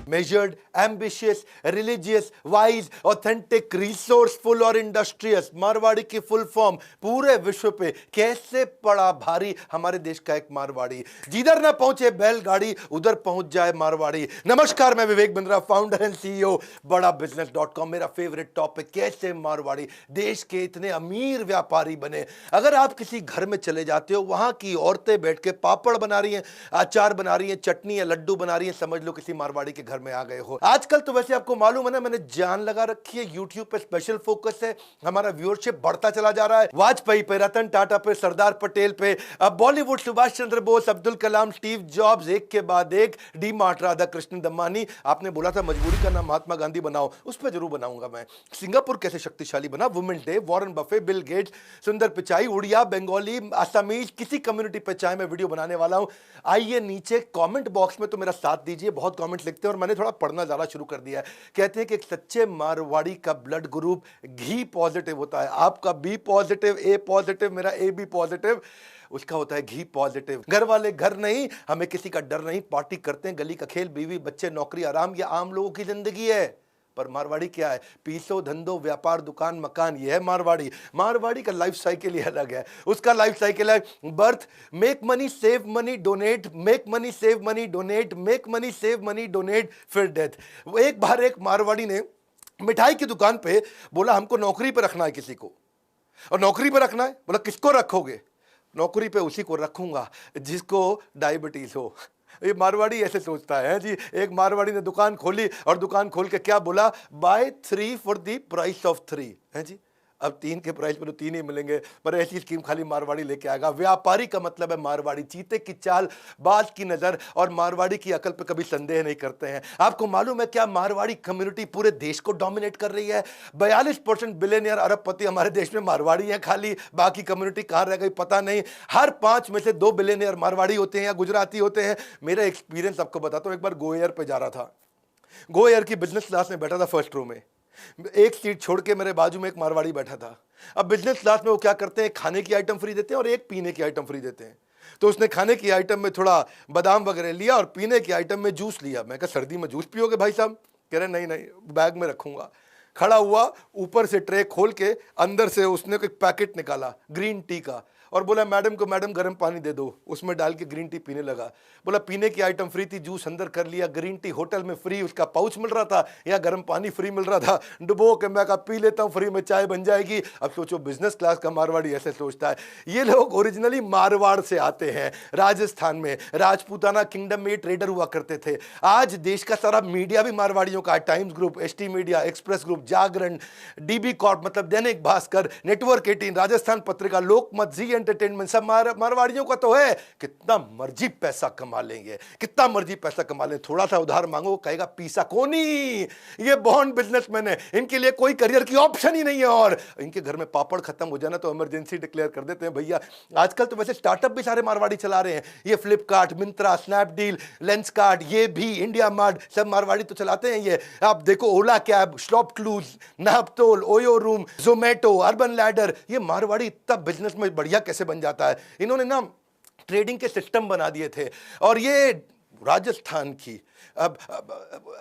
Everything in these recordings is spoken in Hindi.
Measured, ambitious, religious, wise, authentic, resourceful और इंडस्ट्रियस। मारवाड़ी की फुल फॉर्म पूरे विश्व पे कैसे पड़ा भारी हमारे देश का एक मारवाड़ी। जिधर ना पहुंचे बैलगाड़ी उधर पहुंच जाए मारवाड़ी। नमस्कार, मैं Vivek Bindra, founder and CEO बड़ा बिजनेस.com। मेरा फेवरेट टॉपिक कैसे मारवाड़ी देश के इतने अमीर व्यापारी बने। अगर आप किसी घर में चले जाते हो, वहां की औरतें बैठ के पापड़ बना रही हैं, अचार बना रही हैं, चटनी या लड्डू बना रही हैं, समझ लो किसी मारवाड़ी के घर में आ गए हो। आजकल तो वैसे आपको मालूम है ना, मैंने जान लगा रखी है, यूट्यूब पे स्पेशल फोकस है, हमारा व्यूअरशिप बढ़ता चला जा रहा है। वाजपेयी पे, रतन टाटा पे, सरदार पटेल पे, अब बॉलीवुड सुभाष चंद्र बोस, अब्दुल कलाम, स्टीव जॉब्स, एक के बाद एक, डी मार्ट, राधा कृष्ण दमानी। आपने बोला था मजबूरी का नाम महात्मा गांधी बनाओ, उस पर जरूर बनाऊंगा मैं। सिंगापुर कैसे शक्तिशाली बना, women day, Warren Buffett, Bill Gates, सुंदर पिचाई, उड़िया, बंगाली, असमीज, किसी कम्युनिटी पे चाहे मैं वीडियो बनाने वाला हूं। आइए नीचे कमेंट बॉक्स में तो मेरा साथ दीजिए, बहुत कमेंट लिखते हैं और मैंने थोड़ा पढ़ना ज्यादा शुरू कर दिया है। कहते हैं कि एक सच्चे मारवाड़ी का ब्लड ग्रुप घी पॉजिटिव होता है। आपका बी पॉजिटिव, ए पॉजिटिव, मेरा ए बी पॉजिटिव, उसका होता है घी पॉजिटिव। घर वाले घर नहीं, हमें किसी का डर नहीं, पार्टी करते हैं, गली का खेल, बीवी बच्चे, नौकरी, आराम, ये आम लोगों की जिंदगी है। पर मारवाड़ी क्या है? पीसो, धंधो, व्यापार, दुकान, मकान, ये है मारवाड़ी। मारवाड़ी का लाइफ साइकिल ही अलग है। उसका लाइफ साइकिल है birth, make money, save money, donate, make money, save money, donate, make money, save money, donate, फिर डेथ। एक बार एक मारवाड़ी ने मिठाई की दुकान पे बोला, हमको नौकरी पे रखना है किसी को। और नौकरी पे रखना है, बोला किसको रखोगे? नौकरी पे उसी को रखूंगा जिसको डायबिटीज हो। ये मारवाड़ी ऐसे सोचता है जी। एक मारवाड़ी ने दुकान खोली और दुकान खोल के क्या बोला, buy 3 for the price of 3 है जी। अब 3 के प्राइस पर तो 3 ही मिलेंगे, पर ऐसी स्कीम खाली मारवाड़ी लेके आएगा। व्यापारी का मतलब है मारवाड़ी, चीते की चाल, बाज की नजर और मारवाड़ी की अकल पे कभी संदेह नहीं करते हैं। आपको मालूम है क्या, मारवाड़ी कम्युनिटी पूरे देश को डोमिनेट कर रही है। 42% बिलियनियर अरबपति हमारे देश में मारवाड़ी हैं खाली, बाकी कम्युनिटी कहां रह गई पता नहीं। हर 5 में से 2 बिलियनियर मारवाड़ी होते हैं या गुजराती होते हैं। मेरा एक्सपीरियंस आपको बताता हूं। एक बार गो एयर पे जा रहा था, गो एयर की बिजनेस क्लास में बैठा था, फर्स्ट रो में। एक सीट छोड़ के मेरे बाजू में एक मारवाड़ी बैठा था। अब बिजनेस क्लास में वो क्या करते हैं, खाने की आइटम फ्री देते हैं और एक पीने की आइटम फ्री देते हैं। तो उसने खाने की आइटम में थोड़ा बादाम वगैरह लिया और पीने की आइटम में जूस लिया। मैं कहा सर्दी में जूस पियोगे भाई साहब? कह रहे नहीं नहीं, बैग में रखूंगा। खड़ा हुआ, ऊपर से ट्रे खोल के अंदर से उसने एक पैकेट निकाला ग्रीन टी का और बोला मैडम को, मैडम गर्म पानी दे दो। उसमें डाल के ग्रीन टी पीने लगा। बोला पीने की आइटम फ्री थी, जूस अंदर कर लिया, ग्रीन टी होटल में फ्री, उसका पाउच मिल रहा था या गर्म पानी फ्री मिल रहा था। डुबो के मैं कहा पी लेता हूँ, फ्री में चाय बन जाएगी। अब सोचो बिजनेस क्लास का मारवाड़ी ऐसे सोचता है। ये लोग ओरिजिनली मारवाड़ से आते हैं। राजस्थान में राजपूताना किंगडम में ट्रेडर हुआ करते थे। आज देश का सारा मीडिया भी मारवाड़ियों का है। Times group, ST media, Express group, Jagran, DB corp मतलब दैनिक भास्कर, नेटवर्क 18, राजस्थान पत्रिका, लोकमत, जी एंटरटेनमेंट, सब मारवाड़ियों का तो है। कितना मर्जी पैसा कमा लेंगे, कितना मर्जी पैसा कमा लेंगे। थोड़ा सा उधार मांगो, कहेगा पीसा कोनी। ये बॉन्ड बिजनेसमैन है, इनके लिए कोई करियर की ऑप्शन ही नहीं है। और इनके घर में पापड़ खत्म हो जाना तो इमरजेंसी डिक्लेयर कर देते हैं भैया। आजकल तो वैसे स्टार्टअप भी सारे मारवाड़ी चला रहे हैं। ये फ्लिपकार्ट, मिंत्रा, स्नैपडील, लेंसकार्ट, ये भी इंडिया मार्ट, सब मारवाड़ी तो चलाते हैं। ये आप देखो, Ola cab, ShopClues, Naaptol, OYO room, Zomato, Urban Ladder, ये मारवाड़ी इतना बिजनेस में बढ़िया कैसे बन जाता है। इन्होंने ना ट्रेडिंग के सिस्टम बना दिए थे। और ये राजस्थान की अब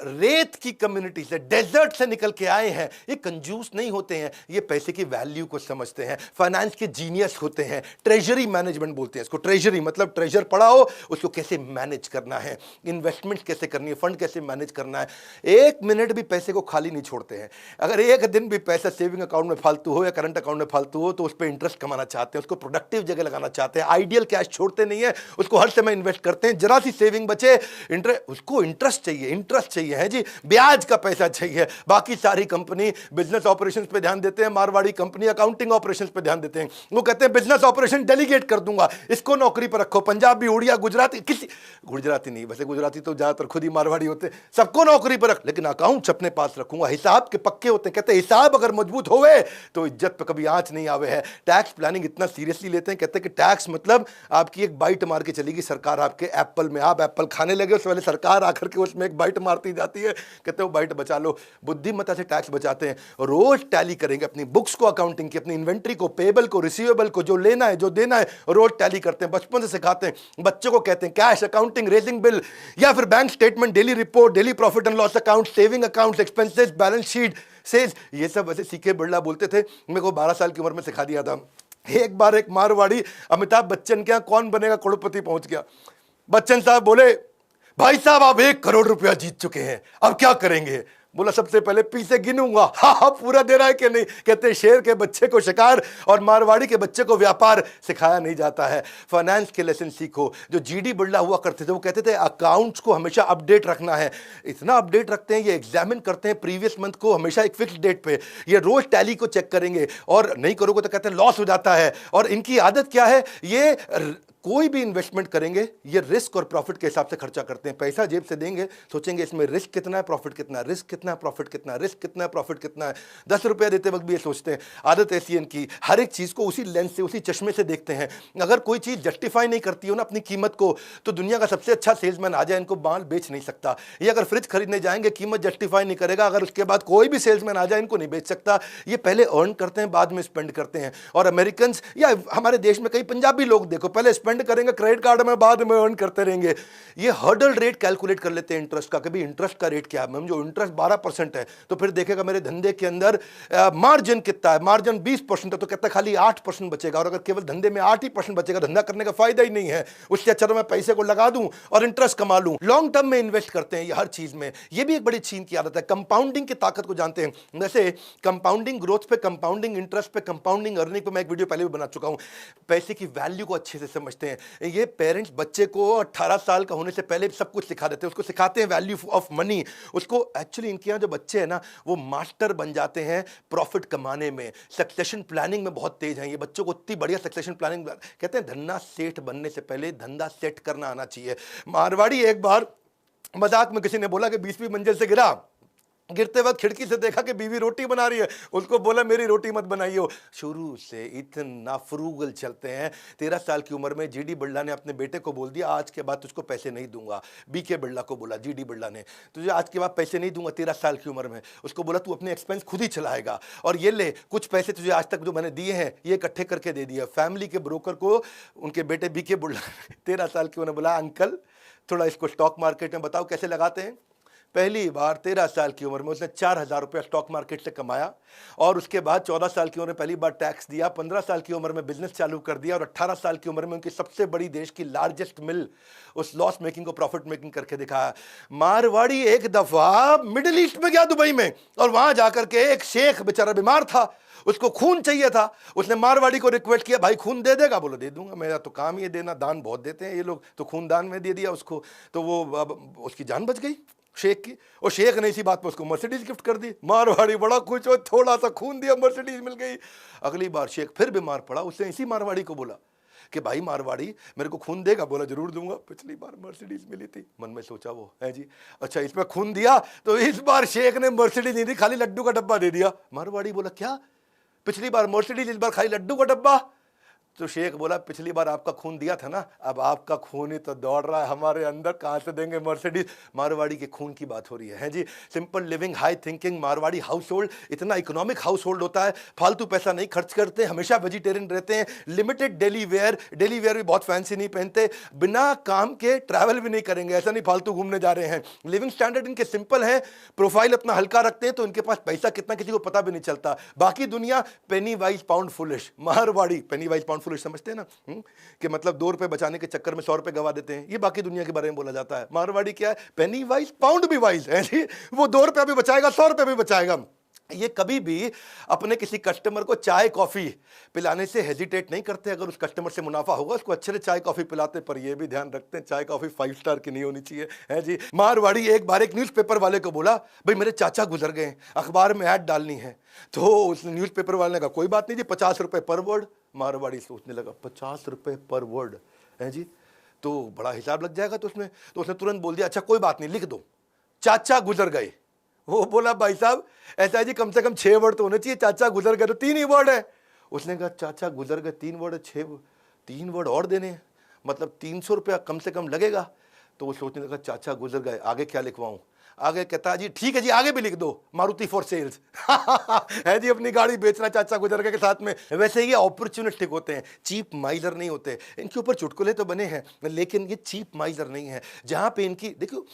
रेत की कम्युनिटी से, डेजर्ट से निकल के आए हैं। ये कंजूस नहीं होते हैं, ये पैसे की वैल्यू को समझते हैं, फाइनेंस के जीनियस होते हैं। ट्रेजरी मैनेजमेंट बोलते हैं इसको। ट्रेजरी मतलब ट्रेजर पड़ा हो, उसको कैसे मैनेज करना है, इन्वेस्टमेंट कैसे करनी है, फंड कैसे मैनेज करना है। एक मिनट भी पैसे को खाली नहीं छोड़ते हैं। अगर एक दिन भी पैसा सेविंग अकाउंट में फालतू हो या करंट अकाउंट में फालतू हो तो उस पर इंटरेस्ट कमाना चाहते हैं, उसको प्रोडक्टिव जगह लगाना चाहते हैं। आइडियल कैश छोड़ते नहीं है, उसको हर समय इन्वेस्ट करते हैं। जरा सी सेविंग बचे, उसको इंटरेस्ट चाहिए, इंटरेस्ट चाहिए है जी, ब्याज का पैसा चाहिए। बाकी सारी कंपनी बिजनेस ऑपरेशंस पे ध्यान देते हैं, मारवाड़ी कंपनी अकाउंटिंग ऑपरेशंस पे ध्यान देते हैं। वो कहते हैं बिजनेस ऑपरेशन डेलीगेट कर दूंगा, इसको नौकरी पर रखो। पंजाबी, उड़िया, गुजराती, किसी गुजराती नहीं, वैसे गुजराती तो ज्यादातर खुद ही मारवाड़ी होते हैं, सबको नौकरी पर रख, लेकिन अकाउंट्स अपने पास रखूंगा। हिसाब के पक्के होते हैं, कहते हैं हिसाब अगर मजबूत होवे तो इज्जत पे कभी आंच नहीं आवे है। टैक्स प्लानिंग इतना सीरियसली लेते हैं, कहते हैं कि टैक्स मतलब आपकी एक बाइट मार के चलेगी सरकार आपके एप्पल में। आप एप्पल खाने लगे उससे पहले सरकार आकर के उसमें एक बाइट मारती जाती है, कहते हो बाइट बचा लो। बुद्धिमत्ता से टैक्स बचाते हैं, रोज टैली करेंगे अपनी बुक्स को, अकाउंटिंग की, अपनी इन्वेंट्री को, पेबल को, रिसीवेबल को, जो लेना है जो देना है रोज टैली करते हैं, बचपन से सिखाते हैं बच्चों को, कहते हैं कैश अकाउंटिंग, रेजिंग बिल या फिर bank statement, daily report, daily profit and loss account, saving account, expenses, balance sheet, sales, ये सब वैसे सीके बिरला बोलते थे, मेरे को 12 साल की उम्र में सिखा दिया था। एक बार एक मारवाड़ी अमिताभ बच्चन के यहाँ कौन बनेगा करोड़पति पहुंच गया। बच्चन साहब बोले, भाई साहब आप 1 करोड़ रुपया जीत चुके हैं, अब क्या करेंगे? बोला, सबसे पहले पीछे गिनूंगा। हाँ पूरा दे रहा है कि नहीं? कहते शेर के बच्चे को शिकार और मारवाड़ी के बच्चे को व्यापार सिखाया नहीं जाता है। फाइनेंस के लेसन सीखो। जो जीडी बिरला हुआ करते थे वो कहते थे अकाउंट्स को हमेशा अपडेट रखना है। इतना अपडेट रखते हैं, ये एग्जामिन करते हैं प्रीवियस मंथ को हमेशा एक फिक्स डेट पे, ये रोज टैली को चेक करेंगे और नहीं करोगे तो कहते हैं लॉस हो जाता है। और इनकी आदत क्या है, ये कोई भी इन्वेस्टमेंट करेंगे ये रिस्क और प्रॉफिट के हिसाब से खर्चा करते हैं। पैसा जेब से देंगे, सोचेंगे इसमें रिस्क कितना है, प्रॉफिट कितना है, रिस्क कितना है, प्रॉफिट कितना है, रिस्क कितना है, प्रॉफिट कितना है। 10 रुपया देते वक्त भी ये सोचते हैं। आदत ऐसी है इनकी, हर एक चीज को उसी लेंस से, उसी चश्मे से देखते हैं। अगर कोई चीज जस्टिफाई नहीं करती हो ना अपनी कीमत को, तो दुनिया का सबसे अच्छा सेल्समैन आ जाए इनको माल बेच नहीं सकता। ये अगर फ्रिज खरीदने जाएंगे कीमत जस्टिफाई नहीं करेगा, अगर उसके बाद कोई भी सेल्समैन आ जाए इनको नहीं बेच सकता। ये पहले अर्न करते हैं, बाद में स्पेंड करते हैं। और अमेरिकन या हमारे देश में कई पंजाबी लोग देखो, पहले स्पेंड करेंगे क्रेडिट कार्ड में, बाद में अर्न करते रहेंगे। ये हर्डल रेट कैलकुलेट कर लेते हैं इंटरेस्ट का, कभी इंटरेस्ट का रेट क्या है। मैम जो इंटरेस्ट 12% है तो फिर देखेगा मेरे धंधे के अंदर मार्जिन कितना है, मार्जिन 20% है तो कहता है खाली 8% बचेगा। और अगर केवल धंधे में 8% बचेगा, धंधा करने का फायदा ही नहीं है। उससे अच्छा तो मैं पैसे को लगा दूं और इंटरेस्ट कमा लूं। लॉन्ग टर्म में इन्वेस्ट करते हैं ये हर चीज में। ये भी एक बड़ी चीन की आदत है। कंपाउंडिंग की ताकत को जानते हैं, जैसे कंपाउंडिंग ग्रोथ पे, कंपाउंडिंग इंटरेस्ट पे, कंपाउंडिंग अर्निंग पे मैं एक वीडियो पहले भी बना चुका हूं। पैसे की वैल्यू को अच्छे से समझते हैं ये पेरेंट्स। बच्चे को 18 साल का होने से पहले सब कुछ सिखा देते हैं, उसको सिखाते हैं वैल्यू ऑफ मनी। उसको एक्चुअली इनके यहाँ जो बच्चे हैं ना वो मास्टर बन जाते हैं प्रॉफिट कमाने में, सक्सेशन प्लानिंग में बहुत तेज हैं ये। बच्चों को इतनी बढ़िया सक्सेशन प्लानिंग, कहते हैं धन्ना सेठ बनने से पहले धंधा सेट करना आना चाहिए। मारवाड़ी एक बार मजाक में किसी ने बोला कि 20वीं मंजिल से गिरा, गिरते वक्त खिड़की से देखा कि बीवी रोटी बना रही है, उसको बोला मेरी रोटी मत बनाइयो। शुरू से इतना फ्रूगल चलते हैं। 13 साल की उम्र में जीडी बिरला ने अपने बेटे को बोल दिया आज के बाद तुझको पैसे नहीं दूंगा। बीके बिरला को बोला, जीडी बिरला ने, तुझे आज के बाद पैसे नहीं दूंगा। 13 साल की उम्र में उसको बोला तू अपने एक्सपेंस खुद ही चलाएगा और ये ले कुछ पैसे तुझे आज तक जो मैंने दिए हैं ये इकट्ठे करके दे दिया। फैमिली के ब्रोकर को उनके बेटे बीके बिरला 13 साल की उन्होंने बोला अंकल थोड़ा इसको स्टॉक मार्केट में बताओ कैसे लगाते हैं। पहली बार 13 साल की उम्र में उसने 4,000 रुपया स्टॉक मार्केट से कमाया और उसके बाद 14 साल की उम्र में पहली बार टैक्स दिया, 15 साल की उम्र में बिजनेस चालू कर दिया और 18 साल की उम्र में उनकी सबसे बड़ी देश की लार्जेस्ट मिल उस लॉस मेकिंग को प्रॉफिट मेकिंग करके दिखाया। मारवाड़ी एक दफा मिडिल ईस्ट में गया, दुबई में, और वहां जाकर के एक शेख बेचारा बीमार था, उसको खून चाहिए था। उसने मारवाड़ी को रिक्वेस्ट किया भाई खून दे देगा? बोलो दे दूंगा, मेरा तो काम ही देना, दान बहुत देते हैं ये लोग। तो खून दान में दे दिया उसको, तो वो उसकी जान बच गई शेख की। और शेख ने इसी बात पर उसको मर्सिडीज गिफ्ट कर दी। मारवाड़ी बड़ा खुश हो, थोड़ा सा खून दिया मर्सिडीज मिल गई। अगली बार शेख फिर बीमार पड़ा, उसने इसी मारवाड़ी को बोला कि भाई मारवाड़ी मेरे को खून देगा? बोला जरूर दूंगा, पिछली बार मर्सिडीज मिली थी। मन में सोचा वो है जी, अच्छा इसमें खून दिया तो इस बार शेख ने मर्सिडीज नहीं दी, खाली लड्डू का डब्बा दे दिया। मारवाड़ी बोला क्या, पिछली बार मर्सिडीज इस बार खाली लड्डू का डब्बा? तो शेख बोला पिछली बार आपका खून दिया था ना, अब आपका खून ही तो दौड़ रहा है हमारे अंदर, कहां से देंगे मर्सिडीज? मारवाड़ी के खून की बात हो रही है जी। Simple living, high thinking. Marwari household इतना इकोनॉमिक हाउस होल्ड होता है, फालतू पैसा नहीं खर्च करते, हमेशा वेजिटेरियन रहते हैं, लिमिटेड डेली वेयर भी बहुत फैंसी नहीं पहनते, बिना काम के ट्रैवल भी नहीं करेंगे, ऐसा नहीं फालतू घूमने जा रहे हैं। लिविंग स्टैंडर्ड इनके सिंपल है, प्रोफाइल अपना हल्का रखते हैं, तो इनके पास पैसा कितना किसी को पता भी नहीं चलता। बाकी दुनिया पेनी वाइज पाउंड फुलिश, मारवाड़ी पेनी वाइज पाउंड फुलिश समझते हैं ना, कि मतलब 2 रुपए बचाने के चक्कर में 100 रुपए गवा देते हैं। ये बाकी दुनिया के बारे में बोला जाता है। मारवाड़ी क्या है, पेनी वाइज पाउंड भी वाइज है जी। वो 2 रुपया भी बचाएगा, 100 रुपए भी बचाएगा। ये कभी भी अपने किसी कस्टमर को चाय कॉफी पिलाने से हेजिटेट नहीं करते। अगर उस कस्टमर से मुनाफा होगा उसको अच्छे से चाय कॉफी पिलाते, पर ये भी ध्यान रखते हैं चाय कॉफी 5 स्टार की नहीं होनी चाहिए, है जी। मारवाड़ी एक बार एक न्यूज़पेपर वाले को बोला भाई मेरे चाचा गुजर गए, अखबार में ऐड डालनी है। तो उस न्यूज़पेपर वाले ने कहा कोई बात नहीं जी, 50 रुपए पर वर्ड। मारवाड़ी सोचने लगा 50 रुपए पर वर्ड है जी, तो बड़ा हिसाब लग जाएगा। तो उसने तुरंत बोल दिया अच्छा कोई बात नहीं लिख दो, चाचा गुजर गए। वो बोला भाई साहब ऐसा है जी, कम से कम 6 वर्ड तो होने चाहिए, चाचा गुजर गए तो 3 ही वर्ड है। उसने कहा चाचा गुजर गए 3 वर्ड है, 3 वर्ड और देने हैं, मतलब 300 रुपया कम से कम लगेगा। तो वो सोचने लगा चाचा गुजर गए, आगे क्या लिखवाऊं। आगे कहता जी ठीक है जी, आगे भी लिख दो मारुति फॉर सेल्स। है जी, अपनी गाड़ी बेचना चाचा गुजर गए के साथ में। वैसे ये अपॉर्चुनिस्टिक होते हैं, चीप माइजर नहीं होते। इनके ऊपर चुटकुले तो बने हैं, लेकिन ये चीप माइजर नहीं है। जहां पे इनकी देखो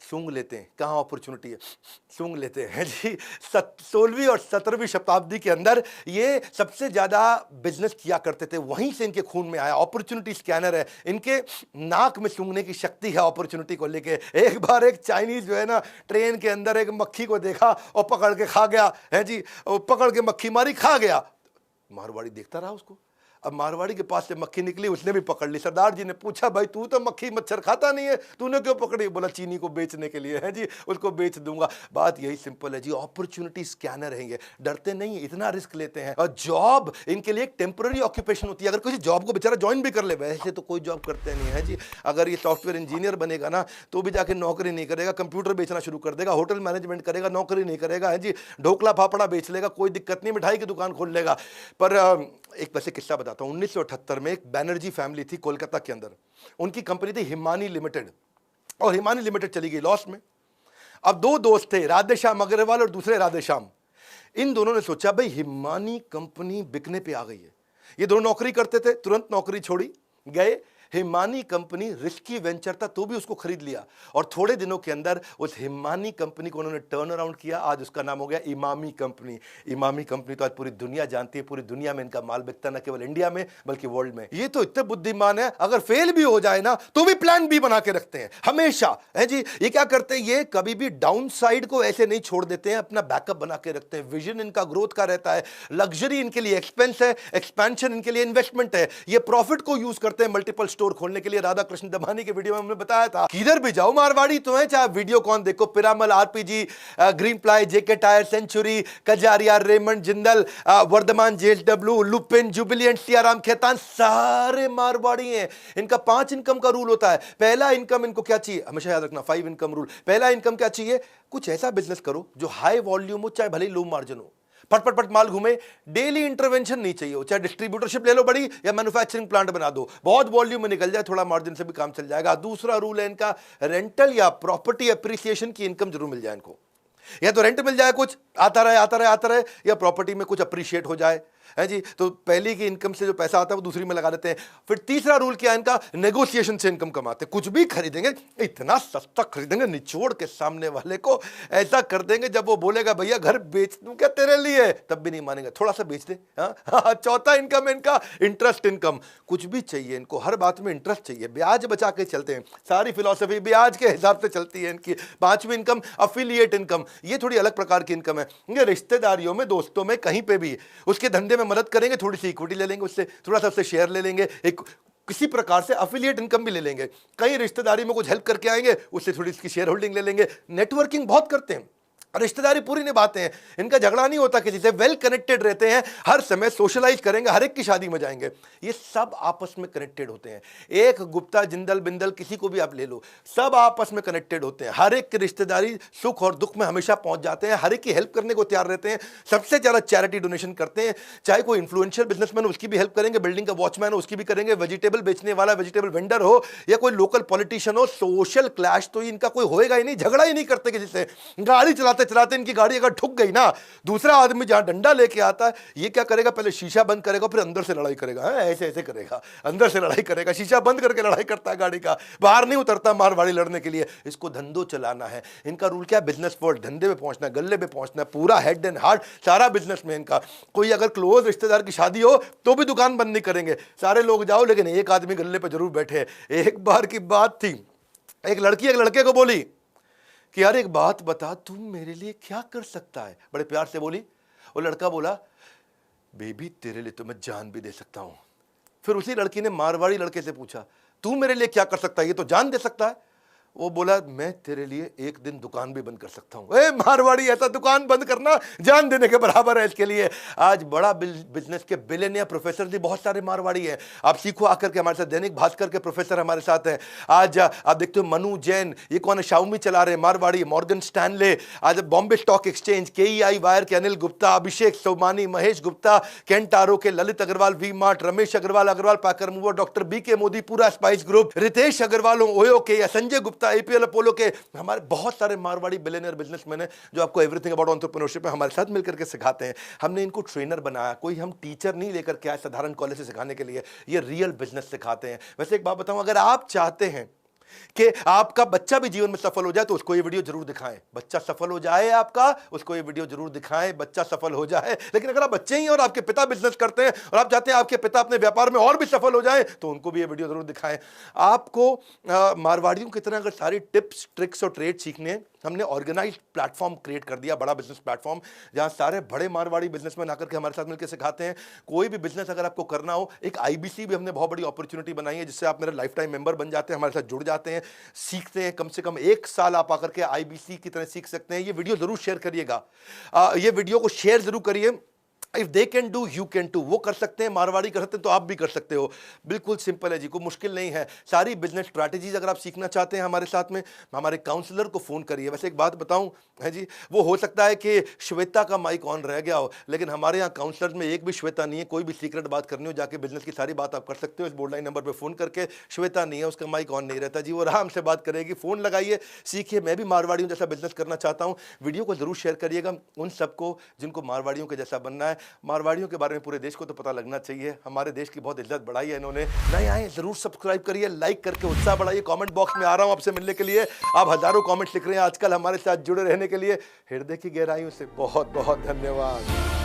सूंघ लेते हैं, कहाँ अपॉर्चुनिटी है, सूंघ लेते हैं जी। 16वीं और 17वीं शताब्दी के अंदर ये सबसे ज्यादा बिजनेस किया करते थे, वहीं से इनके खून में आया। अपॉर्चुनिटी स्कैनर है, इनके नाक में सूंघने की शक्ति है अपॉर्चुनिटी को लेके। एक बार एक चाइनीज जो है ना, ट्रेन के अंदर एक मक्खी को देखा और पकड़ के खा गया है जी, और पकड़ के मक्खी मारी, खा गया। मारवाड़ी देखता रहा उसको। अब मारवाड़ी के पास से मक्खी निकली, उसने भी पकड़ ली। सरदार जी ने पूछा भाई तू तो मक्खी मच्छर खाता नहीं है, तूने क्यों पकड़ी? बोला चीनी को बेचने के लिए है जी, उसको बेच दूंगा। बात यही सिंपल है जी, अपॉर्चुनिटी स्कैनर है ये, डरते नहीं है, इतना रिस्क लेते हैं। और जॉब इनके लिए एक टेम्पररी ऑक्यूपेशन होती है। अगर किसी जॉब को बेचारा ज्वाइन भी कर ले, वैसे तो कोई जॉब करते नहीं है जी। अगर ये सॉफ्टवेयर इंजीनियर बनेगा ना तो भी जाके नौकरी नहीं करेगा, कंप्यूटर बेचना शुरू कर देगा, होटल मैनेजमेंट करेगा, नौकरी नहीं करेगा है जी। ढोकला फाफड़ा बेच लेगा, कोई दिक्कत नहीं, मिठाई की दुकान खोल लेगा। पर एक वैसे किस्सा बताता हूं। 1978 में एक बैनर्जी फैमिली थी कोलकाता के अंदर, उनकी कंपनी थी हिमानी लिमिटेड, और हिमानी लिमिटेड चली गई लॉस में। अब दो दोस्त थे, राधेश्याम अग्रवाल और दूसरे राधेश्याम। इन दोनों ने सोचा भाई हिमानी कंपनी बिकने पे आ गई है। ये दोनों नौकरी करते थे, तुरंत नौकरी छोड़ी, गए। हिमानी कंपनी रिस्की वेंचर था तो भी उसको खरीद लिया, और थोड़े दिनों के अंदर उस हिमानी कंपनी को उन्होंने टर्न अराउंड किया। आज उसका नाम हो गया इमामी कंपनी। इमामी कंपनी तो आज पूरी दुनिया जानती है, पूरी दुनिया में इनका माल बिकता, न केवल इंडिया में बल्कि वर्ल्ड में। ये तो इतने बुद्धिमान है, अगर फेल भी हो जाए ना तो भी प्लान बी बना के रखते हैं हमेशा है जी। ये क्या करते हैं, ये कभी भी डाउन साइड को ऐसे नहीं छोड़ देते हैं, अपना बैकअप बना के रखते हैं। विजन इनका ग्रोथ का रहता है, लग्जरी इनके लिए एक्सपेंस है, एक्सपेंशन इनके लिए इन्वेस्टमेंट है। ये प्रॉफिट को यूज करते हैं मल्टीपल स्टोर खोलने के लिए। राधा कृष्ण दमानी के वीडियो में हमने बताया था, किधर भी जाओ मारवाड़ी तो है, चाहे वीडियो कौन देखो, Piramal, RPG, Greenply, JK Tyre, Century, Kajaria, Raymond, Jindal, Vardhman, JSW, Lupin, Jubilant, Siyaram, Khaitan, सारे मारवाड़ी हैं। इनका 5 इनकम का रूल होता है। पहला इनकम इनको क्या चाहिए, हमेशा याद रखना, 5 इनकम रूल। पहला इनकम क्या चाहिए, कुछ ऐसा बिजनेस करो जो हाई वॉल्यूम हो, चाहे भले लो मार्जिन हो, फट फट फट माल घूमे। डेली इंटरवेंशन नहीं चाहिए हो, चाहे डिस्ट्रीब्यूटरशिप ले लो बड़ी, या मैन्युफैक्चरिंग प्लांट बना दो, बहुत वॉल्यूम में निकल जाए, थोड़ा मार्जिन से भी काम चल जाएगा। दूसरा रूल है इनका, रेंटल या प्रॉपर्टी एप्रिसिएशन की इनकम जरूर मिल जाए इनको। या तो रेंट मिल जाए, कुछ आता रहे आता रहे आता रहे, या प्रॉपर्टी में कुछ अप्रिशिएट हो जाए है जी। तो पहली की इनकम से जो पैसा आता है वो दूसरी में लगा देते हैं। फिर तीसरा रूल क्या है इनका, नेगोशिएशन से इनकम कमाते हैं। कुछ भी खरीदेंगे, इतना सस्ता खरीदेंगे, निचोड़ के सामने वाले को ऐसा कर देंगे, जब वो बोलेगा भैया घर बेच दूं क्या तेरे लिए, तब भी नहीं मानेंगे, थोड़ा सा बेच दे। हाँ। चौथा इनकम है इनका, इंटरेस्ट इनकम। कुछ भी चाहिए इनको, हर बात में इंटरेस्ट चाहिए, ब्याज बचा के चलते हैं, सारी फिलॉसफी ब्याज के हिसाब से चलती है इनकी। पांचवी इनकम अफिलिएट इनकम, ये थोड़ी अलग प्रकार की इनकम है। ये रिश्तेदारियों में, दोस्तों में, कहीं पे भी उसके धंधे में मदद करेंगे, थोड़ी सी इक्विटी ले लेंगे उससे, थोड़ा सा उससे शेयर ले लेंगे, एक किसी प्रकार से अफिलिएट इनकम भी ले लेंगे। कहीं रिश्तेदारी में कुछ हेल्प करके आएंगे, उससे थोड़ी इसकी शेयर होल्डिंग ले लेंगे। नेटवर्किंग बहुत करते हैं, रिश्तेदारी पूरी निभाते हैं, इनका झगड़ा नहीं होता किसी से, वेल कनेक्टेड रहते हैं, हर समय सोशलाइज करेंगे, हर एक की शादी में जाएंगे। ये सब आपस में कनेक्टेड होते हैं। एक गुप्ता, जिंदल, बिंदल, किसी को भी आप ले लो, सब आपस में कनेक्टेड होते हैं। हर एक की रिश्तेदारी सुख और दुख में हमेशा पहुंच जाते हैं, हर एक की हेल्प करने को तैयार रहते हैं। सबसे ज्यादा चैरिटी डोनेशन करते हैं। चाहे कोई इन्फ्लुएंशियल बिजनेसमैन हो उसकी भी हेल्प करेंगे, बिल्डिंग का वॉचमैन हो उसकी भी करेंगे, वेजिटेबल बेचने वाला वेजिटेबल वेंडर हो, या कोई लोकल पॉलिटिशियन हो। सोशल क्लैश तो इनका कोई होएगा ही नहीं, झगड़ा ही नहीं करते किसी से। गाड़ी चलाते चलाते इनकी गाड़ी अगर ठुक गई ना, दूसरा आदमी जहां डंडा लेके आता है, ये क्या करेगा, पहले शीशा बंद करेगा, फिर अंदर से लड़ाई करेगा। ऐसे ऐसे करेगा, अंदर से लड़ाई करेगा, शीशा बंद करके लड़ाई करता है गाड़ी का, बाहर नहीं उतरता मारवाड़ी लड़ने के लिए। इसको धंधो चलाना है। इनका रूल क्या है, बिजनेस वर्ल्ड, धंधे में पहुंचना, गल्ले में पहुंचना, पूरा हेड एंड हार्ट सारा बिजनेस में इनका। कोई अगर क्लोज रिश्तेदार की शादी हो तो भी दुकान बंद नहीं करेंगे, सारे लोग जाओ, लेकिन एक आदमी गल्ले पर जरूर बैठे। एक बार की बात थी, एक लड़की एक लड़के को बोली कि यार एक बात बता, तू मेरे लिए क्या कर सकता है। बड़े प्यार से बोली। वो लड़का बोला, बेबी तेरे लिए तो मैं जान भी दे सकता हूं। फिर उसी लड़की ने मारवाड़ी लड़के से पूछा, तू मेरे लिए क्या कर सकता है, ये तो जान दे सकता है। वो बोला मैं तेरे लिए एक दिन दुकान भी बंद कर सकता हूं। ए मारवाड़ी, ऐसा दुकान बंद करना जान देने के बराबर है। इसके लिए आज बड़ा बिजनेस के बिलियनियर प्रोफेसर भी बहुत सारे मारवाड़ी हैं। आप सीखो आकर के हमारे साथ। दैनिक भास्कर के प्रोफेसर हमारे साथ हैं। आज आप देखते हो मनु जैन, ये कौन है, शाओमी चला रहे हैं, मारवाड़ी। मॉर्गन स्टैनले, आज Bombay stock exchange, KEI wire के अनिल गुप्ता, अभिषेक सोमानी, महेश गुप्ता, केंटारो के Lalit Agarwal, V Mart, Ramesh Agarwal packer mover, doctor BK Modi, पूरा Spice group, Ritesh Agarwal, OYO के, संजय गुप्ता, APL अपोलो के। हमारे बहुत सारे मारवाड़ी बिलियनियर बिजनेसमैन हैं जो आपको एवरीथिंग अबाउट एंटरप्रेन्योरशिप में हमारे साथ मिलकर के सिखाते हैं। हमने इनको ट्रेनर बनाया, कोई हम टीचर नहीं लेकर के आए साधारण कॉलेज से सिखाने के लिए, ये रियल बिजनेस सिखाते हैं। वैसे एक बात बताऊं, अगर आप चाहते हैं कि आपका बच्चा भी जीवन में सफल हो जाए तो उसको ये वीडियो जरूर दिखाएं। बच्चा सफल हो जाए आपका, उसको ये वीडियो जरूर दिखाएं, बच्चा सफल हो जाए। लेकिन अगर आप बच्चे ही हैं और आपके पिता बिजनेस करते हैं और आप चाहते हैं आपके पिता अपने व्यापार में और भी सफल हो जाएं, तो उनको भी ये वीडियो जरूर दिखाएं। आपको मारवाड़ियों की तरह अगर सारी टिप्स, ट्रिक्स और ट्रेड सीखने, हमने ऑर्गेनाइज्ड प्लेटफॉर्म क्रिएट कर दिया, बड़ा बिजनेस प्लेटफॉर्म, जहां सारे बड़े मारवाड़ी बिजनेसमैन आकर के हमारे साथ मिलकर सिखाते हैं। कोई भी बिजनेस अगर आपको करना हो, एक IBC भी हमने बहुत बड़ी अपॉर्चुनिटी बनाई है, जिससे आप मेरे लाइफ टाइम मेंबर बन जाते हैं, हमारे साथ जुड़ जाते हैं, सीखते हैं। कम से कम 1 साल आप आकर के IBC की तरह सीख सकते हैं। ये वीडियो जरूर शेयर करिएगा, ये वीडियो को शेयर जरूर करिए। If they can do you can too. वो कर सकते हैं, मारवाड़ी कर सकते हैं, तो आप भी कर सकते हो। बिल्कुल सिंपल है जी, कोई मुश्किल नहीं है। सारी बिजनेस स्ट्रैटेजीज अगर आप सीखना चाहते हैं हमारे साथ में, हमारे काउंसलर को फोन करिए। वैसे एक बात बताऊं है जी, वो हो सकता है कि श्वेता का माइक ऑन रह गया हो, लेकिन हमारे यहाँ काउंसलर में एक भी श्वेता नहीं है। कोई भी सीक्रेट बात करनी हो, जाके बिजनेस की सारी बात आप कर सकते हो। इस बोर्ड लाइन नंबर पर फोन करके, श्वेता नहीं है, उसका माइक ऑन नहीं रहता जी, वो आराम से बात करेगी। फोन लगाइए, सीखिए। मैं भी मारवाड़ियों जैसा बिजनेस करना चाहता हूँ। वीडियो को जरूर शेयर करिएगा उन सबको जिनको मारवाड़ियों के जैसा बनना है। मारवाड़ियों के बारे में पूरे देश को तो पता लगना चाहिए। हमारे देश की बहुत इज्जत बढ़ाई है इन्होंने। नए आए जरूर सब्सक्राइब करिए, लाइक करके उत्साह बढ़ाइए। कमेंट बॉक्स में आ रहा हूं आपसे मिलने के लिए। आप हजारों कमेंट्स लिख रहे हैं आजकल, हमारे साथ जुड़े रहने के लिए हृदय की गहराइयों से बहुत बहुत धन्यवाद।